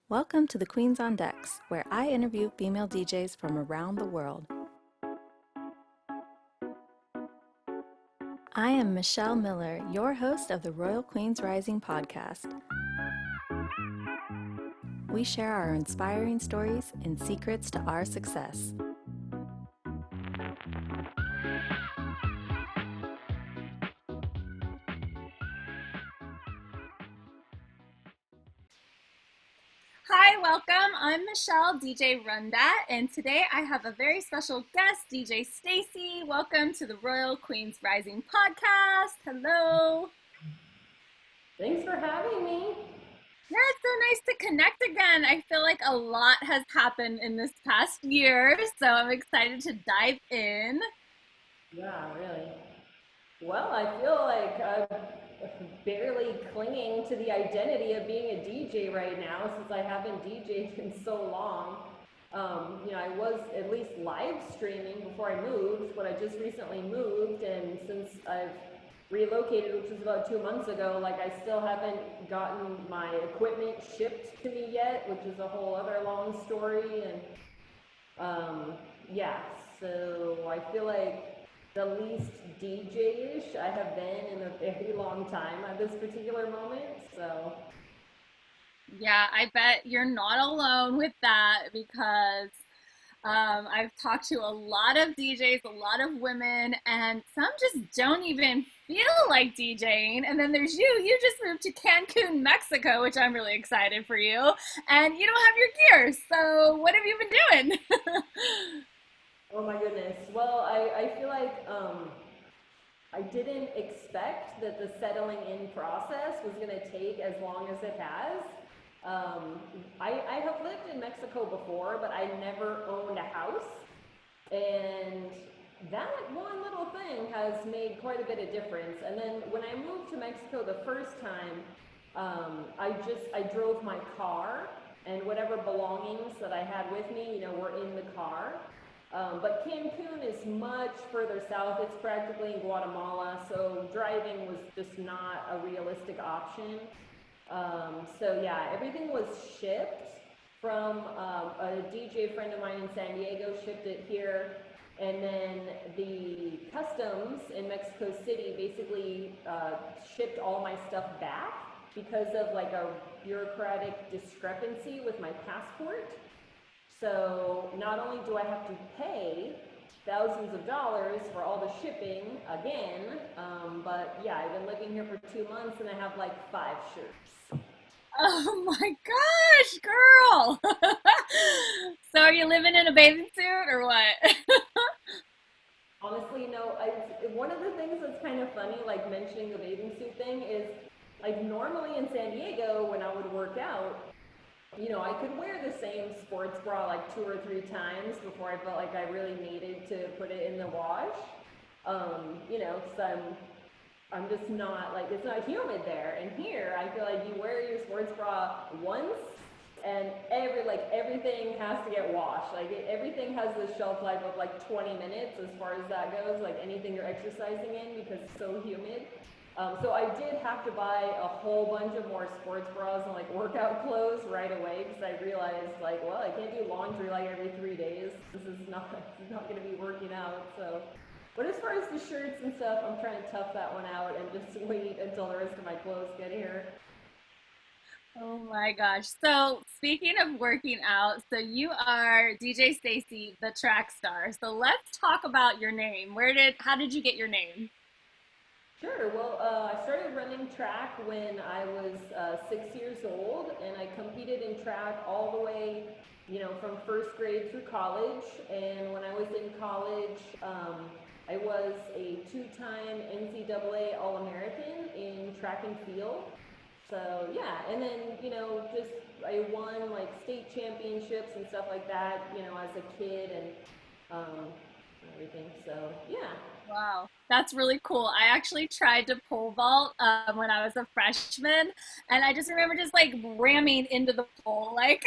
Welcome to the Queens on Decks, where I interview female DJs from around the world. I am Michelle Miller, your host of the Royal Queens Rising podcast. We share our inspiring stories and secrets to our success. Hi, welcome. I'm Michelle, DJ RunDat, and today I have a very special guest, DJ Staci. Welcome to the Royal Queens Rising podcast. Hello. Thanks for having me. Yeah, it's so nice to connect again. I feel like a lot has happened in this past year, so I'm excited to dive in. Yeah, really. Well, I feel like I'm barely clinging to the identity of being a DJ right now since I haven't DJed in so long. I was at least live streaming before I moved, but I just recently moved, and since I've relocated, which was about 2 months ago, like I still haven't gotten my equipment shipped to me yet, which is a whole other long story. And yeah, so I feel like the least DJ-ish I have been in a very long time at this particular moment. So Yeah, I bet you're not alone with that because I've talked to a lot of DJs, a lot of women, and some just don't even feel like DJing. And then there's you. You just moved to Cancun, Mexico, which I'm really excited for you. And you don't have your gear. So what have you been doing? oh my goodness. Well, I feel like I didn't expect that the settling in process was going to take as long as it has. I have lived in Mexico before, but I never owned a house. And that one little thing has made quite a bit of difference. And then when I moved to Mexico the first time, I drove my car, and whatever belongings that I had with me, were in the car. But Cancun is much further south. It's practically in Guatemala, so driving was just not a realistic option. So yeah, everything was shipped from a DJ friend of mine in San Diego shipped it here, and then the customs in Mexico City basically shipped all my stuff back because of like a bureaucratic discrepancy with my passport. So not only do I have to pay thousands of dollars for all the shipping again, but yeah, I've been living here for 2 months and I have like 5 shirts. Oh my gosh, girl. So are you living in a bathing suit or what? Honestly, no, one of the things that's kind of funny, like mentioning the bathing suit thing, is like normally in San Diego when I would work out, I could wear the same sports bra like 2 or 3 times before I felt like I really needed to put it in the wash. Because I'm just not like it's not humid there. And here, I feel like you wear your sports bra once, and everything has to get washed. Everything has this shelf life of like 20 minutes as far as that goes. Like anything you're exercising in because it's so humid. So I did have to buy a whole bunch of more sports bras and like workout clothes right away because I realized like, well, I can't do laundry like every 3 days. This is not going to be working out. So, but as far as the shirts and stuff, I'm trying to tough that one out and just wait until the rest of my clothes get here. Oh my gosh. So speaking of working out, so you are DJ Staci, the track star. So let's talk about your name. How did you get your name? Sure. Well, I started running track when I was 6 years old, and I competed in track all the way, from first grade through college. And when I was in college, I was a two-time NCAA All-American in track and field. So yeah, and then just I won like state championships and stuff like that, as a kid and um, everything. So yeah. Wow, that's really cool. I actually tried to pole vault when I was a freshman, and I just remember just like ramming into the pole. Like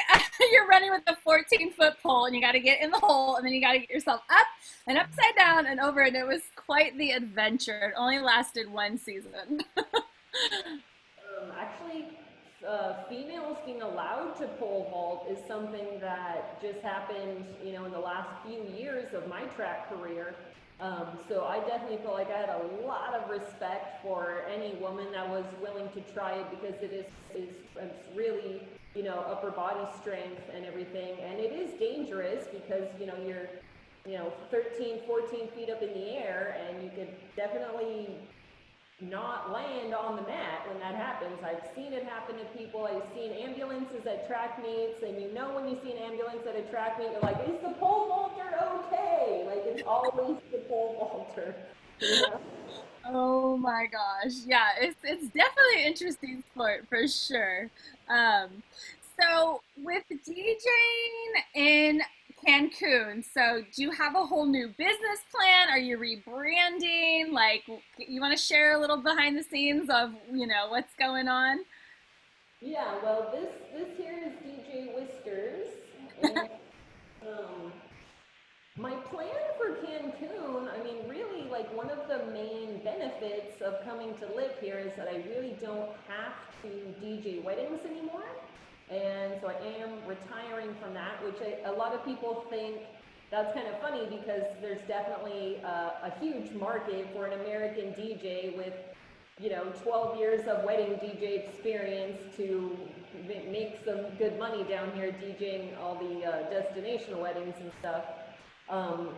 you're running with a 14-foot pole, and you got to get in the hole, and then you got to get yourself up and upside down and over. And it was quite the adventure. It only lasted one season. Actually, females being allowed to pole vault is something that just happened, you know, in the last few years of my track career. So I definitely feel like I had a lot of respect for any woman that was willing to try it, because it's really, you know, upper body strength and everything, and it is dangerous because, you know, you're, you know, 13, 14 feet up in the air, and you could definitely not land on the mat when that happens. I've seen it happen to people. I've seen ambulances at track meets, and you know when you see an ambulance at a track meet, you're like, is the pole vaulter okay? Like, it's always the pole vaulter, you know? Oh my gosh. Yeah, it's definitely an interesting sport for sure. Um, so with DJing in Cancun, so do you have a whole new business plan? Are you rebranding? Like, you want to share a little behind the scenes of, what's going on? Yeah, well, this here is DJ Whiskers, and um, my plan for Cancun, I mean, really, like, one of the main benefits of coming to live here is that I really don't have to DJ weddings anymore. And so I am retiring from that, which a lot of people think that's kind of funny, because there's definitely a huge market for an American DJ with, you know, 12 years of wedding DJ experience to make some good money down here DJing all the destination weddings and stuff. Um,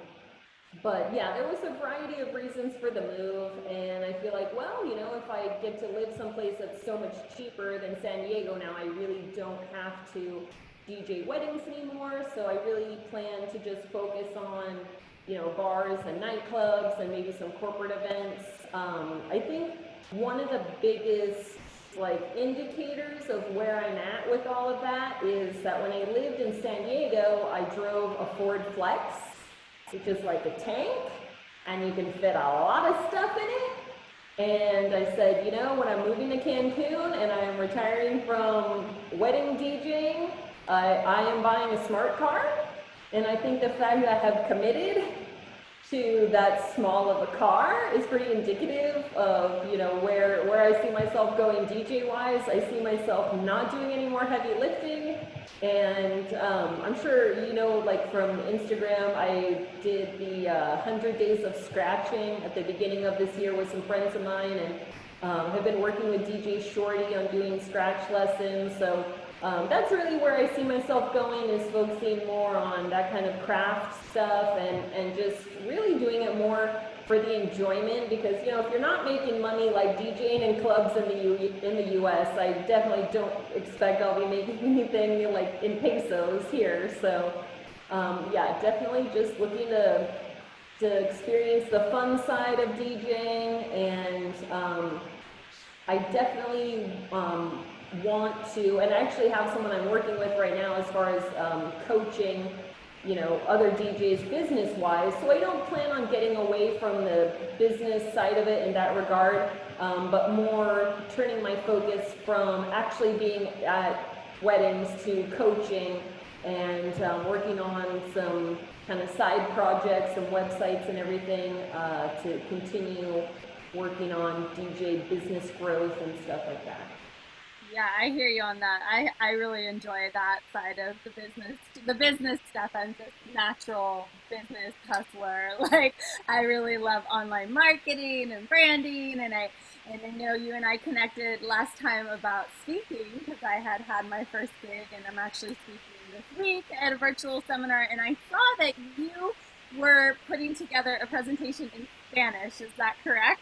but yeah, there was a variety of reasons for the move, and I feel like, well, you know, if I get to live someplace that's so much cheaper than San Diego now, I really don't have to DJ weddings anymore. So I really plan to just focus on, you know, bars and nightclubs and maybe some corporate events. I think one of the biggest like indicators of where I'm at with all of that is that when I lived in San Diego, I drove a Ford Flex, which is like a tank, and you can fit a lot of stuff in it. And I said, you know, when I'm moving to Cancun and I'm retiring from wedding DJing, I am buying a smart car. And I think the fact that I have committed to that small of a car is pretty indicative of, you know, where I see myself going DJ wise. I see myself not doing any more heavy lifting, and I'm sure, you know, like from Instagram, I did the 100 days of scratching at the beginning of this year with some friends of mine, and have been working with DJ Shorty on doing scratch lessons. So that's really where I see myself going, is focusing more on that kind of craft stuff, and just really doing it more for the enjoyment, because, you know, if you're not making money like DJing in clubs in the US, I definitely don't expect I'll be making anything like in pesos here. So yeah, definitely just looking to experience the fun side of DJing, and I definitely want to, and I actually have someone I'm working with right now as far as coaching, you know, other DJs business-wise. So I don't plan on getting away from the business side of it in that regard, but more turning my focus from actually being at weddings to coaching, and working on some kind of side projects, some websites and everything, to continue working on DJ business growth and stuff like that. Yeah, I hear you on that. I really enjoy that side of the business stuff. I'm just natural business hustler. Like, I really love online marketing and branding, and I know you and I connected last time about speaking, because I had had my first gig, and I'm actually speaking this week at a virtual seminar, and I saw that you were putting together a presentation in Spanish. Is that correct?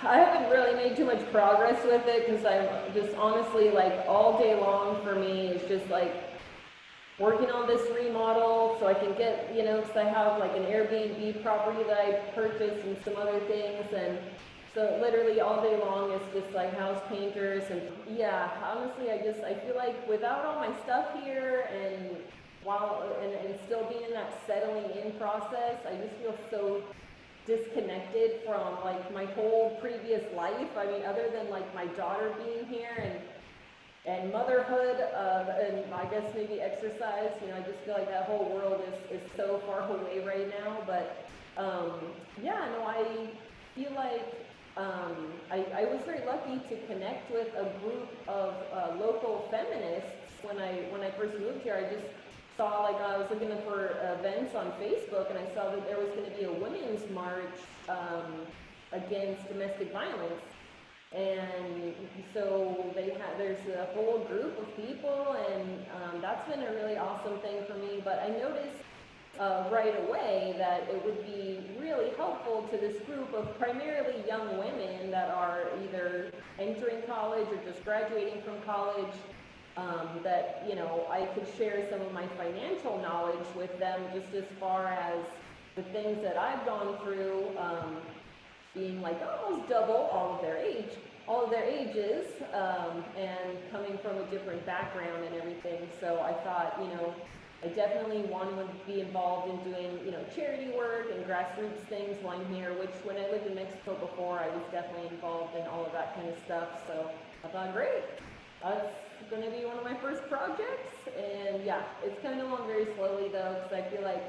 I haven't really made too much progress with it, because I'm just honestly, like, all day long for me is just like working on this remodel so I can get, you know, because I have like an Airbnb property that I purchased and some other things, and so literally all day long is just like house painters. And yeah, honestly, I feel like without all my stuff here, and and still being in that settling in process, I just feel so disconnected from like my whole previous life. I mean, other than like my daughter being here, and motherhood, and I guess maybe exercise, you know, I just feel like that whole world is so far away right now. But yeah, no, I feel like I was very lucky to connect with a group of local feminists when I first moved here. I just saw, like, I was looking for events on Facebook, and I saw that there was going to be a women's march against domestic violence. And so there's a whole group of people, and that's been a really awesome thing for me. But I noticed right away that it would be really helpful to this group of primarily young women that are either entering college or just graduating from college, that, you know, I could share some of my financial knowledge with them, just as far as the things that I've gone through, being like almost double all of their ages, and coming from a different background and everything. So I thought, you know, I definitely want to be involved in doing, you know, charity work and grassroots things while I'm here, which when I lived in Mexico before, I was definitely involved in all of that kind of stuff. So I thought, great, that's going to be one of my first projects. And yeah, it's coming along very slowly though, because I feel like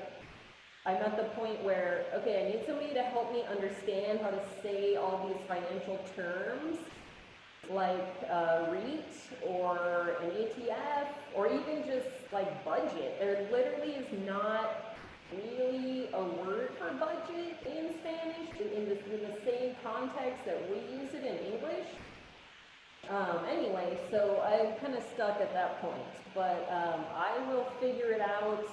I'm at the point where, okay, I need somebody to help me understand how to say all these financial terms, like REIT or an ETF, or even just like budget. There literally is not really a word for budget in Spanish in the same context that we use it in English. Anyway, so I'm kind of stuck at that point, but I will figure it out.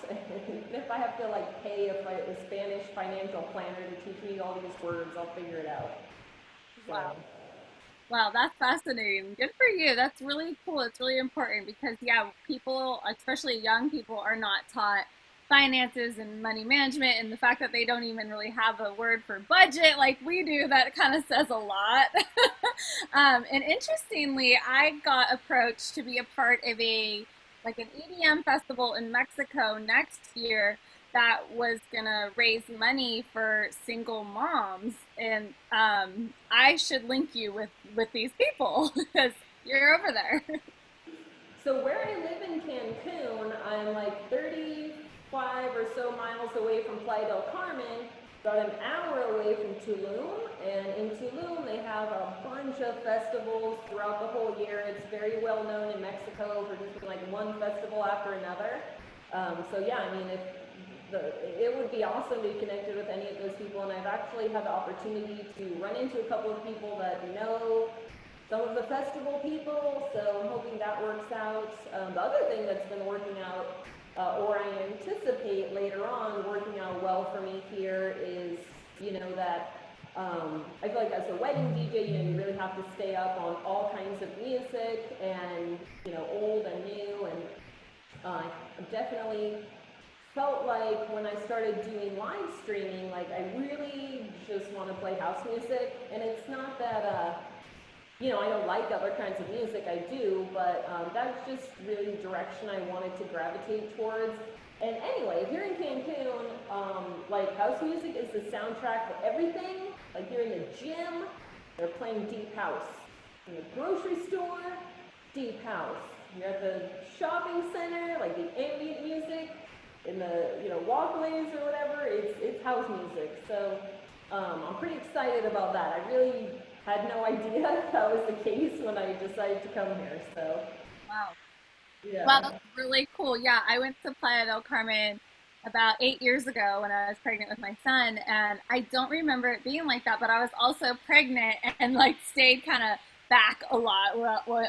If I have to like pay a Spanish financial planner to teach me all these words, I'll figure it out. So. Wow. Wow, that's fascinating. Good for you. That's really cool. It's really important because, yeah, people, especially young people, are not taught finances and money management. And the fact that they don't even really have a word for budget like we do, that kind of says a lot. And interestingly, I got approached to be a part of an EDM festival in Mexico next year that was gonna raise money for single moms, and I should link you with these people because you're over there. So where I live in Cancun, I'm like 35 or so miles away from Playa del Carmen, about an hour away from Tulum. And in Tulum, they have a bunch of festivals throughout the whole year. It's very well known in Mexico for just like one festival after another. So yeah, I mean, it would be awesome to be connected with any of those people, and I've actually had the opportunity to run into a couple of people that know some of the festival people, so I'm hoping that works out. The other thing that's been working out, or I anticipate later on working out well for me here, is, you know, that I feel like as a wedding DJ, you know, you really have to stay up on all kinds of music, and, you know, old and new, and I've definitely felt like when I started doing live streaming, like I really just want to play house music, and it's not that, you know, I don't like other kinds of music, I do, but that's just really the direction I wanted to gravitate towards. And anyway, here in Cancun, like house music is the soundtrack for everything. Like you're in the gym, they're playing deep house. In the grocery store, deep house. You're at the shopping center, like the ambient music. In the, you know, walkways or whatever, it's house music. So I'm pretty excited about that. I really had no idea that was the case when I decided to come here. So Wow. Wow, yeah. that's really cool. Yeah, I went to Playa del Carmen about 8 years ago when I was pregnant with my son, and I don't remember it being like that, but I was also pregnant and like stayed kind of back a lot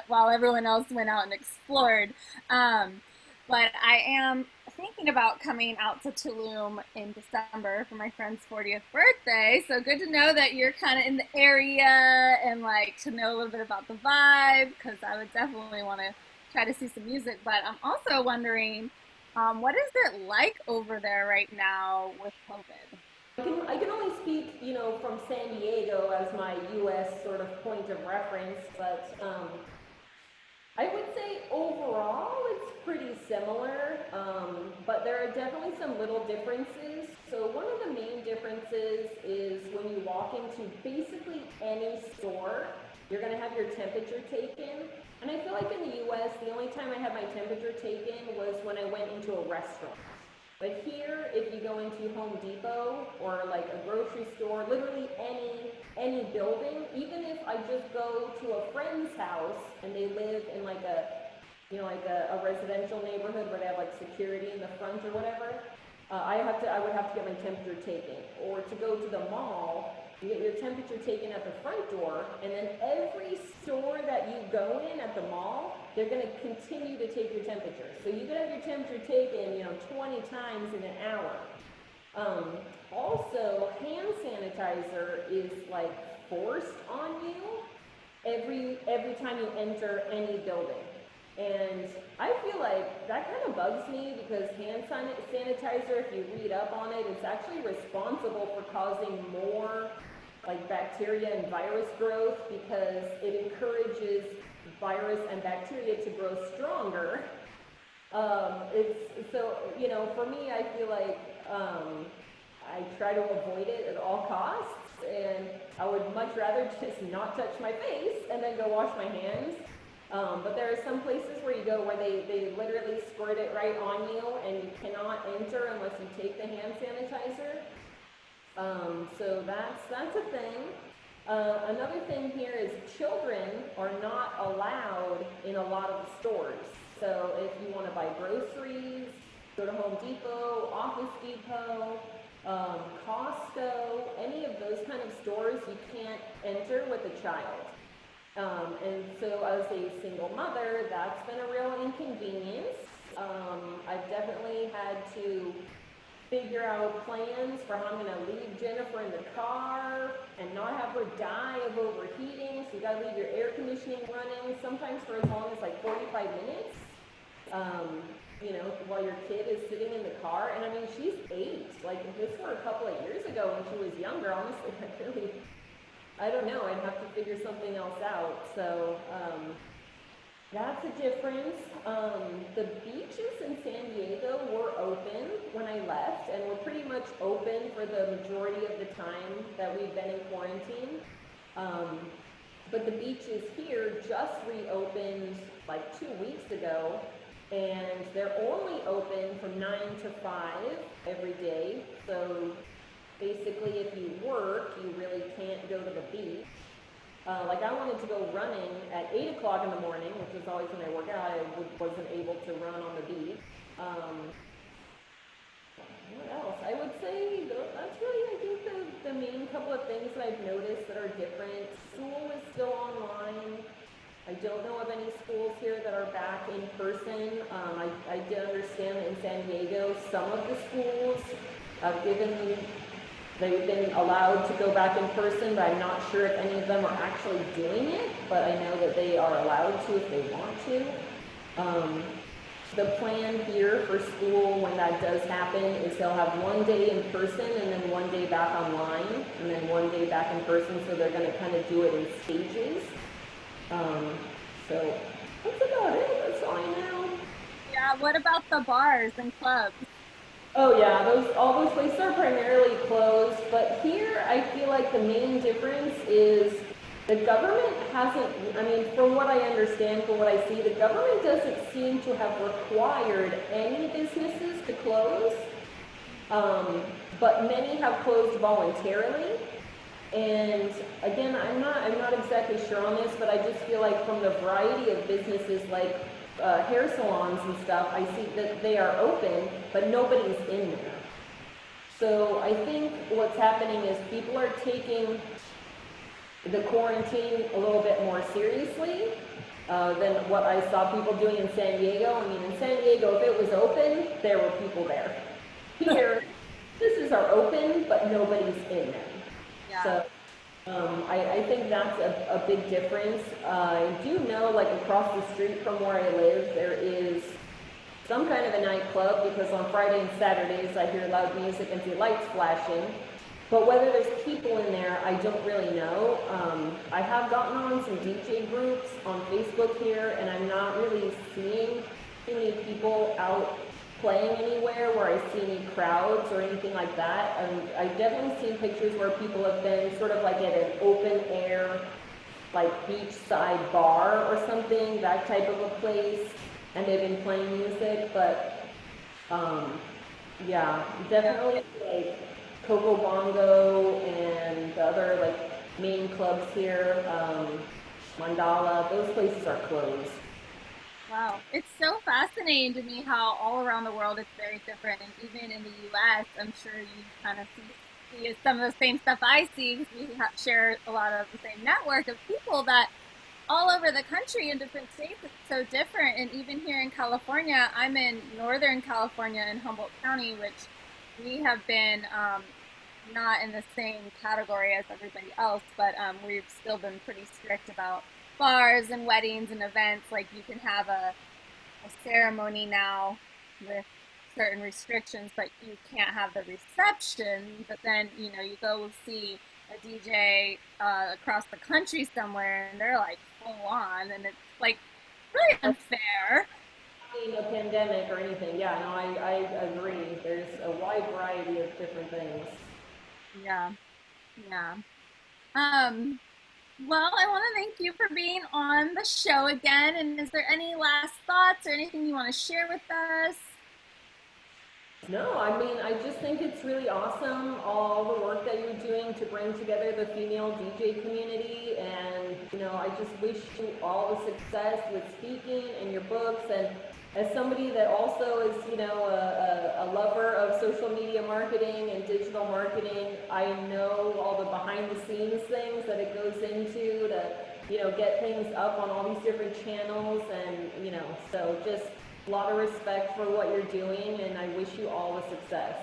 while everyone else went out and explored. Um, but I am thinking about coming out to Tulum in December for my friend's 40th birthday. So good to know that you're kind of in the area and like to know a little bit about the vibe, because I would definitely want to try to see some music. But I'm also wondering, what is it like over there right now with COVID? I can only speak, you know, from San Diego as my U.S. sort of point of reference, but I would say overall it's pretty similar, but there are definitely some little differences. So one of the main differences is when you walk into basically any store, you're going to have your temperature taken. And I feel like in the US, the only time I had my temperature taken was when I went into a restaurant. But here, if you go into Home Depot or like a grocery store, literally any building, even if I just go to a friend's house and they live in like a, you know, like a residential neighborhood where they have like security in the front or whatever, I would have to get my temperature taken. Or to go to the mall, you get your temperature taken at the front door, and then every store that you go in at the mall, they're going to continue to take your temperature. So you could have your temperature taken, 20 times in an hour. Also, hand sanitizer is like forced on you every time you enter any building. And I feel like that kind of bugs me because hand sanitizer, if you read up on it, it's actually responsible for causing more like bacteria and virus growth because it encourages virus and bacteria to grow stronger. For me, I feel like I try to avoid it at all costs, and I would much rather just not touch my face and then go wash my hands. But there are some places where you go where they literally squirt it right on you and you cannot enter unless you take the hand sanitizer. So that's a thing. Another thing here is children are not allowed in a lot of stores. So if you want to buy groceries, go to Home Depot, Office Depot, Costco, any of those kind of stores, you can't enter with a child. And so as a single mother, that's been a real inconvenience. I've definitely had to figure out plans for how I'm going to leave Jennifer in the car and not have her die of overheating. So you got to leave your air conditioning running, sometimes for as long as like 45 minutes, while your kid is sitting in the car. And I mean, she's 8. Like if this were a couple of years ago when she was younger, honestly, I don't know, I'd have to figure something else out. So that's a difference. The beaches in San Diego were open when I left, and were pretty much open for the majority of the time that we've been in quarantine. But the beaches here just reopened like 2 weeks ago, and they're only open from 9 to 5 every day. So basically, if you work, you really can't go to the beach. Like I wanted to go running at 8 o'clock in the morning, which is always when I work out. I wasn't able to run on the beach. What else? I would say that's really, I think, the main couple of things that I've noticed that are different. School is still online. I don't know of any schools here that are back in person. I did understand that in San Diego, some of the schools have they've been allowed to go back in person, but I'm not sure if any of them are actually doing it, but I know that they are allowed to if they want to. The plan here for school when that does happen is they'll have 1 day in person and then 1 day back online and then 1 day back in person, so they're going to kind of do it in stages. So that's about it. That's all I know. Yeah, what about the bars and clubs? Oh yeah, all those places are primarily closed, but here I feel like the main difference is the government hasn't, I mean, from what I understand, from what I see, the government doesn't seem to have required any businesses to close, but many have closed voluntarily. And again, I'm not exactly sure on this, but I just feel like from the variety of businesses like hair salons and stuff, I see that they are open, but nobody's in there. So I think what's happening is people are taking the quarantine a little bit more seriously than what I saw people doing in San Diego. I mean, in San Diego, if it was open, there were people there. Here, businesses are open, but nobody's in them. Yeah. So I think that's a big difference. I do know, like across the street from where I live, there is some kind of a nightclub because on Friday and Saturdays I hear loud music and see lights flashing. But whether there's people in there, I don't really know. I have gotten on some DJ groups on Facebook here, and I'm not really seeing too many people out playing anywhere where I see any crowds or anything like that. I've definitely seen pictures where people have been sort of like at an open air, like beachside bar or something, that type of a place, and they've been playing music, but Yeah, Yeah. definitely like Coco Bongo and the other like main clubs here, Mandala, those places are closed. Wow. It's so fascinating to me how all around the world it's very different. And even in the US, I'm sure you kind of see some of the same stuff I see because share a lot of the same network of people that all over the country in different states it's so different. And even here in California, I'm in Northern California in Humboldt County, which we have been not in the same category as everybody else, but we've still been pretty strict about bars and weddings and events. Like you can have a ceremony now with certain restrictions, but you can't have the reception. But then, you go see a DJ across the country somewhere and they're like full on, and it's like really unfair. A pandemic or anything, yeah, no, I agree. There's a wide variety of different things. Yeah, yeah. Um, well, I want to thank you for being on the show again. And is there any last thoughts or anything you want to share with us? No, I mean, I just think it's really awesome all the work that you're doing to bring together the female DJ community. And, I just wish you all the success with speaking and your books. And as somebody that also is, a lover of social media marketing and digital marketing, I know all the behind the scenes things that it goes into to, get things up on all these different channels. And, so just a lot of respect for what you're doing, and I wish you all the success.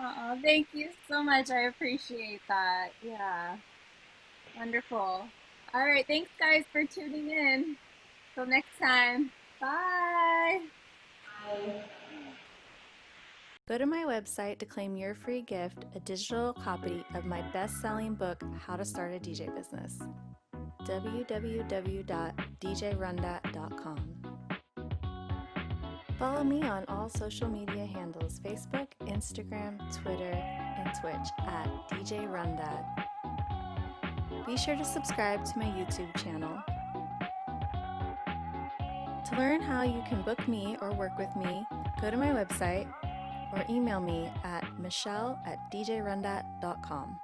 Oh, thank you so much. I appreciate that. Yeah, wonderful. All right, thanks guys for tuning in. Till next time. Bye. Bye. Go to my website to claim your free gift, a digital copy of my best-selling book, How to Start a DJ Business. www.djrundat.com. Follow me on all social media handles: Facebook, Instagram, Twitter, and Twitch at DJ RunDat. Be sure to subscribe to my YouTube channel. To learn how you can book me or work with me, go to my website or email me at michelle@djrundat.com.